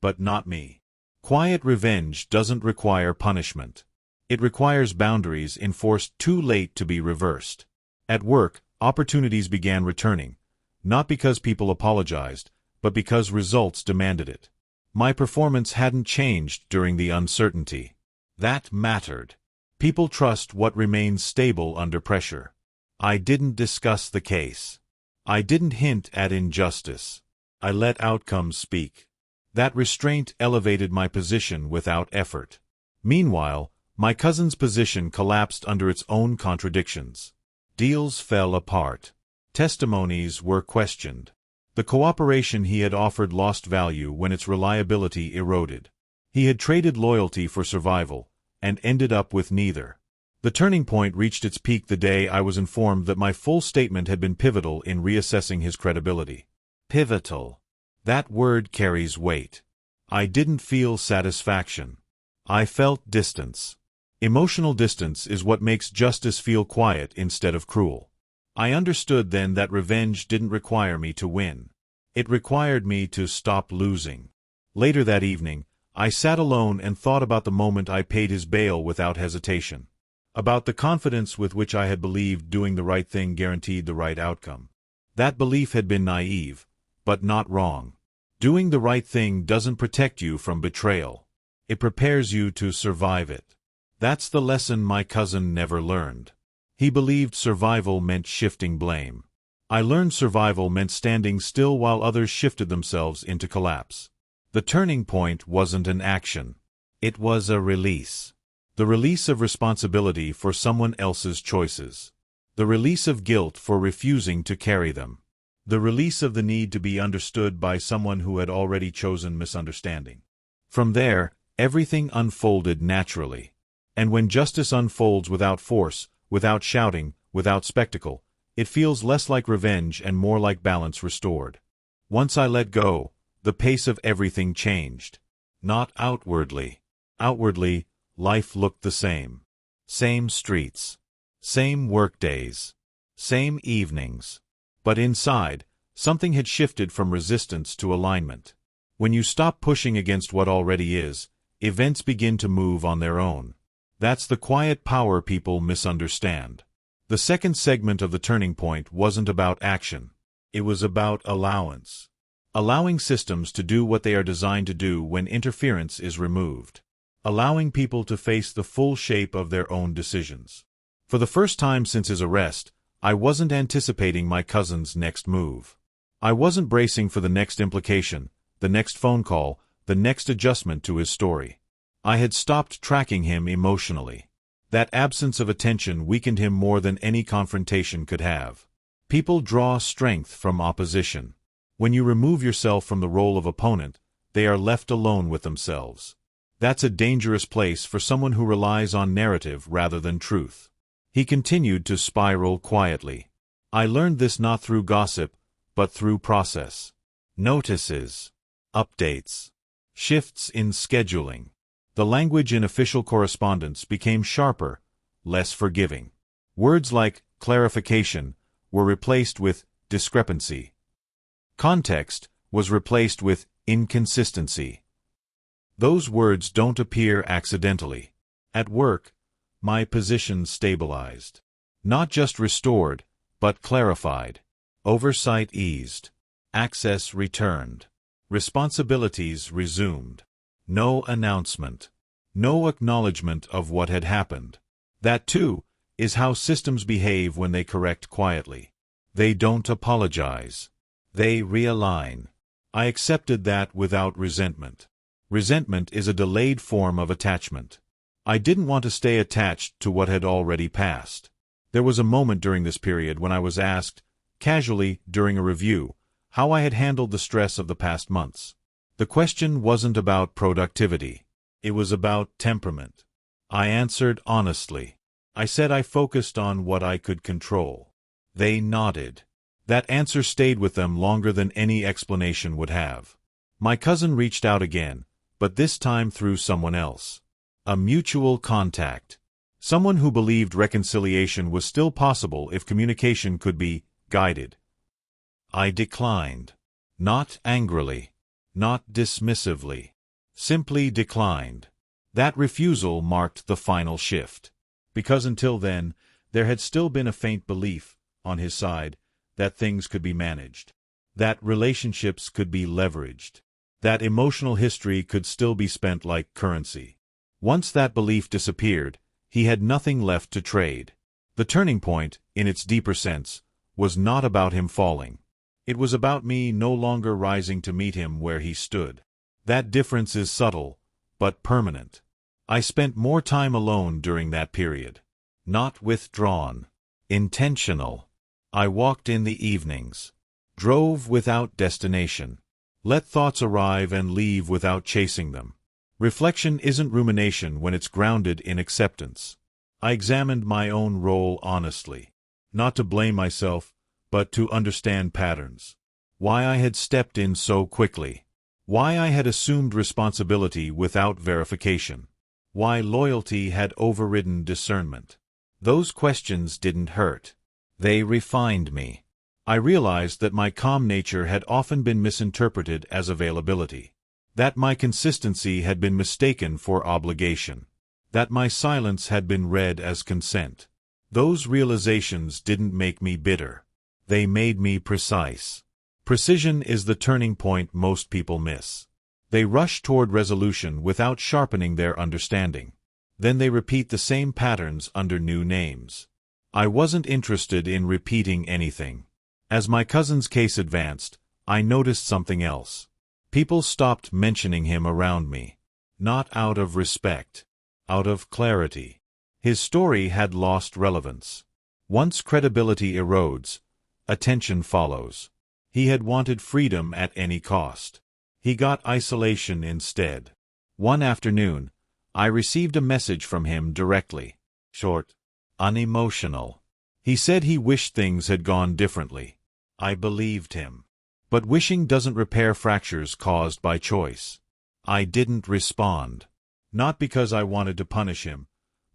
but not me. Quiet revenge doesn't require punishment. It requires boundaries enforced too late to be reversed. At work, opportunities began returning, not because people apologized, but because results demanded it. My performance hadn't changed during the uncertainty. That mattered. People trust what remains stable under pressure. I didn't discuss the case. I didn't hint at injustice. I let outcomes speak. That restraint elevated my position without effort. Meanwhile, my cousin's position collapsed under its own contradictions. Deals fell apart. Testimonies were questioned. The cooperation he had offered lost value when its reliability eroded. He had traded loyalty for survival, and ended up with neither. The turning point reached its peak the day I was informed that my full statement had been pivotal in reassessing his credibility. Pivotal. That word carries weight. I didn't feel satisfaction. I felt distance. Emotional distance is what makes justice feel quiet instead of cruel. I understood then that revenge didn't require me to win. It required me to stop losing. Later that evening, I sat alone and thought about the moment I paid his bail without hesitation. About the confidence with which I had believed doing the right thing guaranteed the right outcome. That belief had been naive, but not wrong. Doing the right thing doesn't protect you from betrayal. It prepares you to survive it. That's the lesson my cousin never learned. He believed survival meant shifting blame. I learned survival meant standing still while others shifted themselves into collapse. The turning point wasn't an action. It was a release. The release of responsibility for someone else's choices. The release of guilt for refusing to carry them. The release of the need to be understood by someone who had already chosen misunderstanding. From there, everything unfolded naturally. And when justice unfolds without force, without shouting, without spectacle, it feels less like revenge and more like balance restored. Once I let go, the pace of everything changed. Not outwardly. Outwardly, life looked the same. Same streets. Same workdays. Same evenings. But inside, something had shifted from resistance to alignment. When you stop pushing against what already is, events begin to move on their own. That's the quiet power people misunderstand. The second segment of the turning point wasn't about action. It was about allowance. Allowing systems to do what they are designed to do when interference is removed. Allowing people to face the full shape of their own decisions. For the first time since his arrest, I wasn't anticipating my cousin's next move. I wasn't bracing for the next implication, the next phone call, the next adjustment to his story. I had stopped tracking him emotionally. That absence of attention weakened him more than any confrontation could have. People draw strength from opposition. When you remove yourself from the role of opponent, they are left alone with themselves. That's a dangerous place for someone who relies on narrative rather than truth. He continued to spiral quietly. I learned this not through gossip, but through process. Notices. Updates. Shifts in scheduling. The language in official correspondence became sharper, less forgiving. Words like clarification were replaced with discrepancy. Context was replaced with inconsistency. Those words don't appear accidentally. At work, my position stabilized. Not just restored, but clarified. Oversight eased. Access returned. Responsibilities resumed. No announcement. No acknowledgement of what had happened. That, too, is how systems behave when they correct quietly. They don't apologize. They realign. I accepted that without resentment. Resentment is a delayed form of attachment. I didn't want to stay attached to what had already passed. There was a moment during this period when I was asked, casually during a review, how I had handled the stress of the past months. The question wasn't about productivity. It was about temperament. I answered honestly. I said I focused on what I could control. They nodded. That answer stayed with them longer than any explanation would have. My cousin reached out again, but this time through someone else. A mutual contact. Someone who believed reconciliation was still possible if communication could be guided. I declined. Not angrily. Not dismissively. Simply declined. That refusal marked the final shift. Because until then, there had still been a faint belief, on his side, that things could be managed, that relationships could be leveraged, that emotional history could still be spent like currency. Once that belief disappeared, he had nothing left to trade. The turning point, in its deeper sense, was not about him falling. It was about me no longer rising to meet him where he stood. That difference is subtle, but permanent. I spent more time alone during that period. Not withdrawn. Intentional. I walked in the evenings. Drove without destination. Let thoughts arrive and leave without chasing them. Reflection isn't rumination when it's grounded in acceptance. I examined my own role honestly. Not to blame myself, but to understand patterns. Why I had stepped in so quickly. Why I had assumed responsibility without verification. Why loyalty had overridden discernment. Those questions didn't hurt. They refined me. I realized that my calm nature had often been misinterpreted as availability. That my consistency had been mistaken for obligation. That my silence had been read as consent. Those realizations didn't make me bitter. They made me precise. Precision is the turning point most people miss. They rush toward resolution without sharpening their understanding. Then they repeat the same patterns under new names. I wasn't interested in repeating anything. As my cousin's case advanced, I noticed something else. People stopped mentioning him around me. Not out of respect. Out of clarity. His story had lost relevance. Once credibility erodes, attention follows. He had wanted freedom at any cost. He got isolation instead. One afternoon, I received a message from him directly. Short. Unemotional. He said he wished things had gone differently. I believed him. But wishing doesn't repair fractures caused by choice. I didn't respond. Not because I wanted to punish him,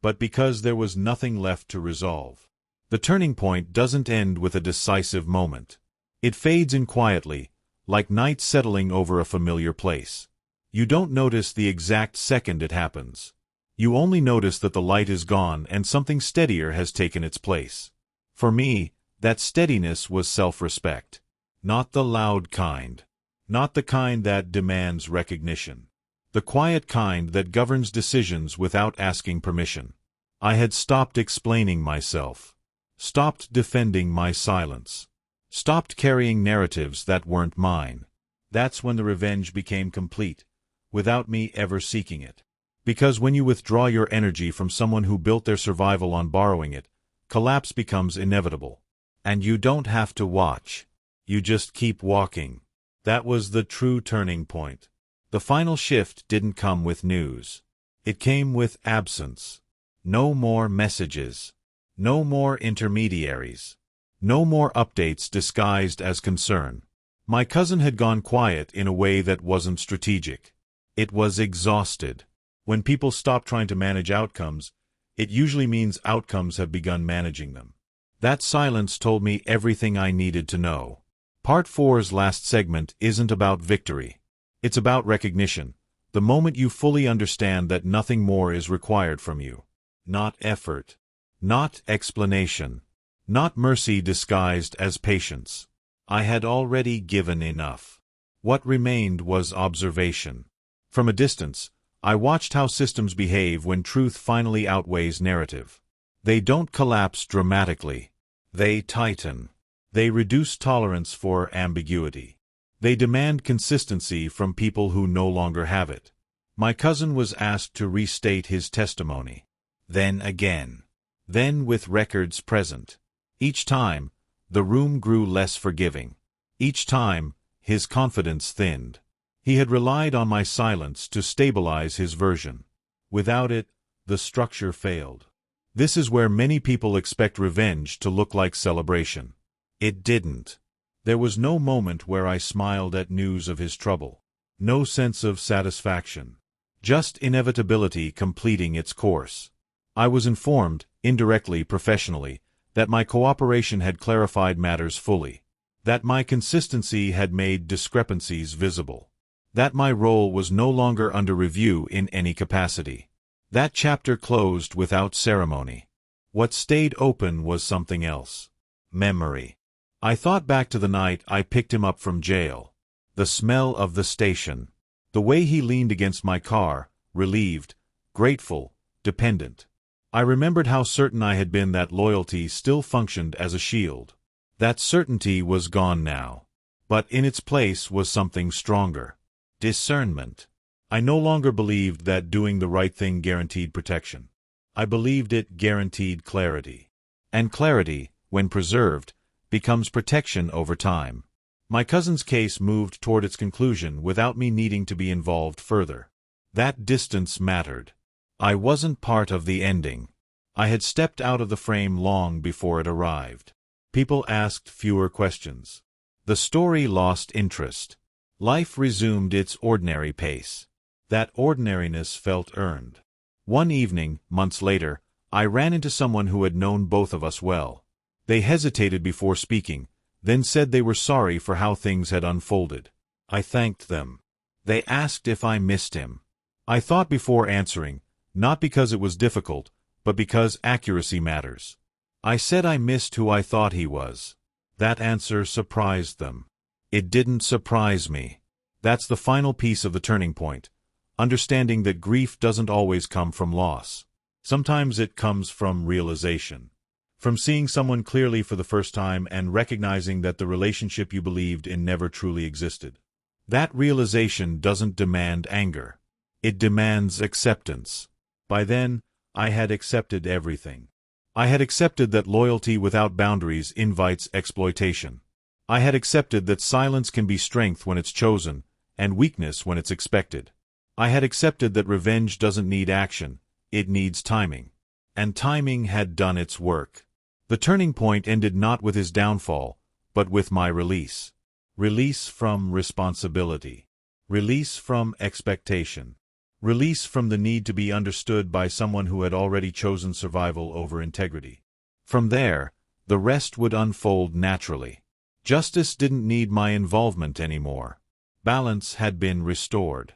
but because there was nothing left to resolve. The turning point doesn't end with a decisive moment. It fades in quietly, like night settling over a familiar place. You don't notice the exact second it happens. You only notice that the light is gone and something steadier has taken its place. For me, that steadiness was self-respect. Not the loud kind. Not the kind that demands recognition. The quiet kind that governs decisions without asking permission. I had stopped explaining myself. Stopped defending my silence. Stopped carrying narratives that weren't mine. That's when the revenge became complete, without me ever seeking it. Because when you withdraw your energy from someone who built their survival on borrowing it, collapse becomes inevitable. And you don't have to watch. You just keep walking. That was the true turning point. The final shift didn't come with news. It came with absence. No more messages. No more intermediaries. No more updates disguised as concern. My cousin had gone quiet in a way that wasn't strategic. It was exhausted. When people stop trying to manage outcomes, it usually means outcomes have begun managing them. That silence told me everything I needed to know. Part 4's last segment isn't about victory. It's about recognition, the moment you fully understand that nothing more is required from you. Not effort. Not explanation. Not mercy disguised as patience. I had already given enough. What remained was observation. From a distance, I watched how systems behave when truth finally outweighs narrative. They don't collapse dramatically. They tighten. They reduce tolerance for ambiguity. They demand consistency from people who no longer have it. My cousin was asked to restate his testimony. Then again. Then with records present. Each time, the room grew less forgiving. Each time, his confidence thinned. He had relied on my silence to stabilize his version. Without it, the structure failed. This is where many people expect revenge to look like celebration. It didn't. There was no moment where I smiled at news of his trouble. No sense of satisfaction. Just inevitability completing its course. I was informed, indirectly, professionally, that my cooperation had clarified matters fully. That my consistency had made discrepancies visible. That my role was no longer under review in any capacity. That chapter closed without ceremony. What stayed open was something else. Memory. I thought back to the night I picked him up from jail. The smell of the station. The way he leaned against my car, relieved, grateful, dependent. I remembered how certain I had been that loyalty still functioned as a shield. That certainty was gone now. But in its place was something stronger. Discernment. I no longer believed that doing the right thing guaranteed protection. I believed it guaranteed clarity. And clarity, when preserved, becomes protection over time. My cousin's case moved toward its conclusion without me needing to be involved further. That distance mattered. I wasn't part of the ending. I had stepped out of the frame long before it arrived. People asked fewer questions. The story lost interest. Life resumed its ordinary pace. That ordinariness felt earned. One evening, months later, I ran into someone who had known both of us well. They hesitated before speaking, then said they were sorry for how things had unfolded. I thanked them. They asked if I missed him. I thought before answering, not because it was difficult, but because accuracy matters. I said I missed who I thought he was. That answer surprised them. It didn't surprise me. That's the final piece of the turning point, understanding that grief doesn't always come from loss. Sometimes it comes from realization. From seeing someone clearly for the first time and recognizing that the relationship you believed in never truly existed. That realization doesn't demand anger. It demands acceptance. By then, I had accepted everything. I had accepted that loyalty without boundaries invites exploitation. I had accepted that silence can be strength when it's chosen, and weakness when it's expected. I had accepted that revenge doesn't need action, it needs timing. And timing had done its work. The turning point ended not with his downfall, but with my release. Release from responsibility. Release from expectation. Release from the need to be understood by someone who had already chosen survival over integrity. From there, the rest would unfold naturally. Justice didn't need my involvement anymore. Balance had been restored.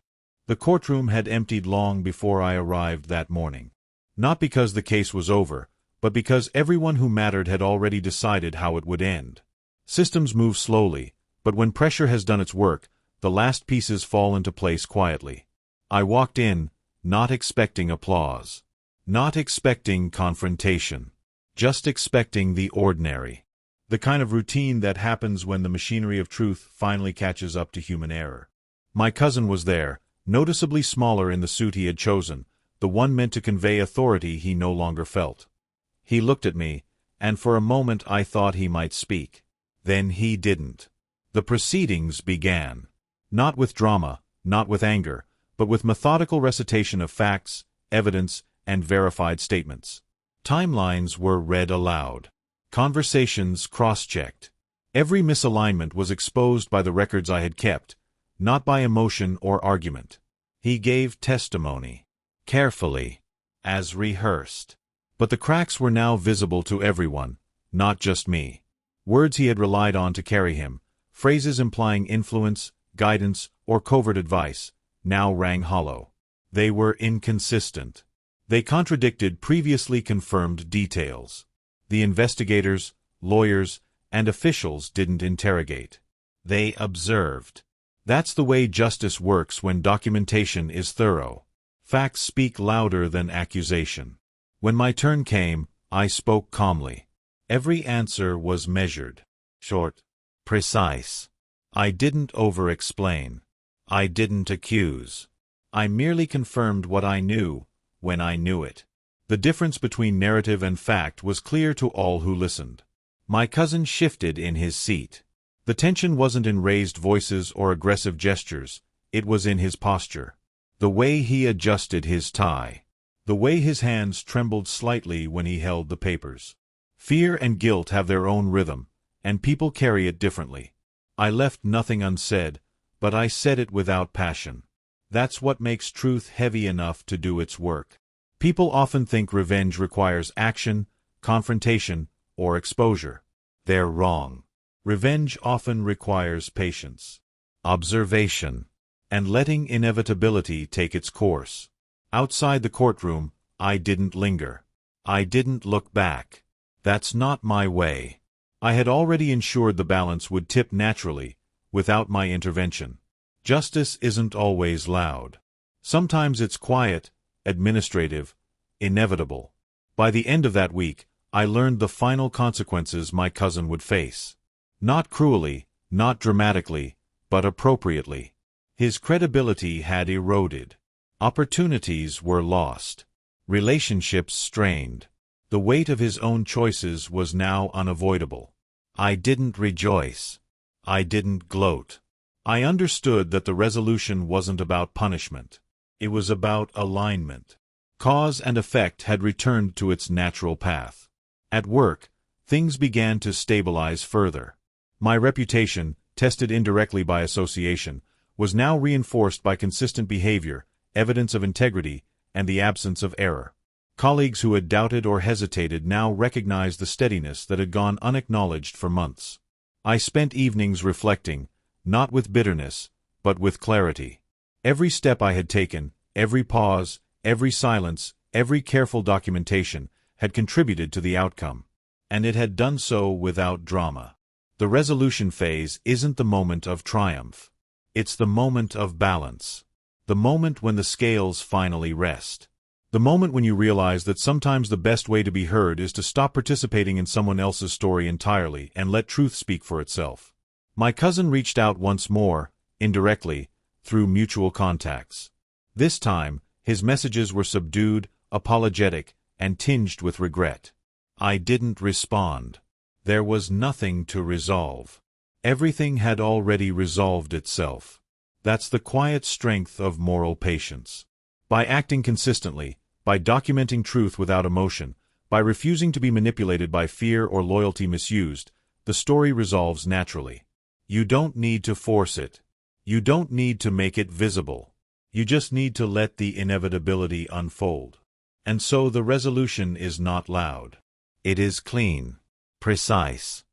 The courtroom had emptied long before I arrived that morning. Not because the case was over, but because everyone who mattered had already decided how it would end. Systems move slowly, but when pressure has done its work, the last pieces fall into place quietly. I walked in, not expecting applause. Not expecting confrontation. Just expecting the ordinary. The kind of routine that happens when the machinery of truth finally catches up to human error. My cousin was there, noticeably smaller in the suit he had chosen, the one meant to convey authority he no longer felt. He looked at me, and for a moment I thought he might speak. Then he didn't. The proceedings began. Not with drama, not with anger, but with methodical recitation of facts, evidence, and verified statements. Timelines were read aloud. Conversations cross-checked. Every misalignment was exposed by the records I had kept, not by emotion or argument. He gave testimony. Carefully. As rehearsed. But the cracks were now visible to everyone, not just me. Words he had relied on to carry him, phrases implying influence, guidance, or covert advice, now rang hollow. They were inconsistent. They contradicted previously confirmed details. The investigators, lawyers, and officials didn't interrogate. They observed. That's the way justice works when documentation is thorough. Facts speak louder than accusation. When my turn came, I spoke calmly. Every answer was measured. Short. Precise. I didn't over-explain. I didn't accuse. I merely confirmed what I knew, when I knew it. The difference between narrative and fact was clear to all who listened. My cousin shifted in his seat. The tension wasn't in raised voices or aggressive gestures, it was in his posture. The way he adjusted his tie. The way his hands trembled slightly when he held the papers. Fear and guilt have their own rhythm, and people carry it differently. I left nothing unsaid, but I said it without passion. That's what makes truth heavy enough to do its work. People often think revenge requires action, confrontation, or exposure. They're wrong. Revenge often requires patience, observation, and letting inevitability take its course. Outside the courtroom, I didn't linger. I didn't look back. That's not my way. I had already ensured the balance would tip naturally, without my intervention. Justice isn't always loud. Sometimes it's quiet, administrative, inevitable. By the end of that week, I learned the final consequences my cousin would face. Not cruelly, not dramatically, but appropriately. His credibility had eroded. Opportunities were lost. Relationships strained. The weight of his own choices was now unavoidable. I didn't rejoice. I didn't gloat. I understood that the resolution wasn't about punishment. It was about alignment. Cause and effect had returned to its natural path. At work, things began to stabilize further. My reputation, tested indirectly by association, was now reinforced by consistent behavior, evidence of integrity, and the absence of error. Colleagues who had doubted or hesitated now recognized the steadiness that had gone unacknowledged for months. I spent evenings reflecting, not with bitterness, but with clarity. Every step I had taken, every pause, every silence, every careful documentation, had contributed to the outcome. And it had done so without drama. The resolution phase isn't the moment of triumph. It's the moment of balance. The moment when the scales finally rest. The moment when you realize that sometimes the best way to be heard is to stop participating in someone else's story entirely and let truth speak for itself. My cousin reached out once more, indirectly, through mutual contacts. This time, his messages were subdued, apologetic, and tinged with regret. I didn't respond. There was nothing to resolve. Everything had already resolved itself. That's the quiet strength of moral patience. By acting consistently, by documenting truth without emotion, by refusing to be manipulated by fear or loyalty misused, the story resolves naturally. You don't need to force it. You don't need to make it visible. You just need to let the inevitability unfold. And so the resolution is not loud. It is clean, precise.